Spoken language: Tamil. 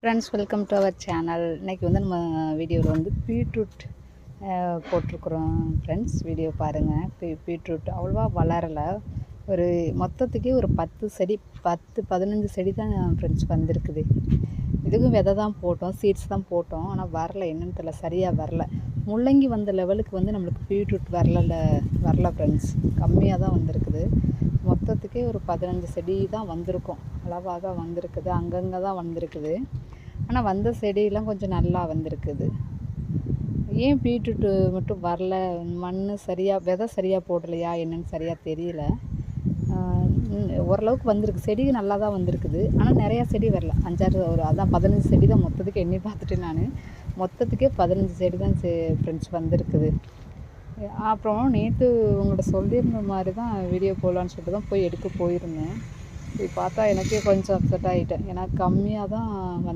Friends, welcome to our channel. இன்றைக்கி வந்து நம்ம வீடியோவில் வந்து பீட்ரூட் போட்டிருக்குறோம். ஃப்ரெண்ட்ஸ், வீடியோ பாருங்கள். பீட்ரூட் அவ்வளோவா வளரலை. ஒரு மொத்தத்துக்கே ஒரு 10 செடி 15 செடி தான் ஃப்ரெண்ட்ஸ் வந்திருக்குது. இதுக்கும் விதை தான் போட்டோம், சீட்ஸ் தான் போட்டோம். ஆனால் வரல, என்னன்னு தெரியல, சரியாக வரல. முள்ளங்கி வந்த லெவலுக்கு வந்து நம்மளுக்கு பீட்ரூட் வரல ஃப்ரெண்ட்ஸ். கம்மியாக தான் வந்திருக்குது. மொத்தத்துக்கே ஒரு 15 செடி தான் வந்திருக்கும். அளவாக தான் வந்திருக்குது, அங்கங்கே தான் வந்திருக்குது. ஆனால் வந்த செடியெல்லாம் கொஞ்சம் நல்லா வந்திருக்குது. ஏன் பீட்ரூட்டு மட்டும் வரல? மண் சரியாக, விதை சரியாக போடலையா என்னன்னு சரியாக தெரியல. ஓரளவுக்கு வந்திருக்கு, செடி நல்லா தான் வந்திருக்குது. ஆனால் நிறையா செடி வரல. 5-6 அதான் 15 செடி தான் மொத்தத்துக்கு எண்ணி பார்த்துட்டு நான். மொத்தத்துக்கே 15 செடி தான் ஃப்ரெண்ட்ஸ் வந்திருக்குது. அப்புறம் நேற்று உங்கள்கிட்ட சொல்லியிருந்த மாதிரி தான் வீடியோ போடலான்னு சொல்லிட்டு தான் போய் எடுக்க போயிருந்தேன். போய் பார்த்தா எனக்கே கொஞ்சம் அப்செட் ஆகிட்டேன். ஏன்னா கம்மியாக தான்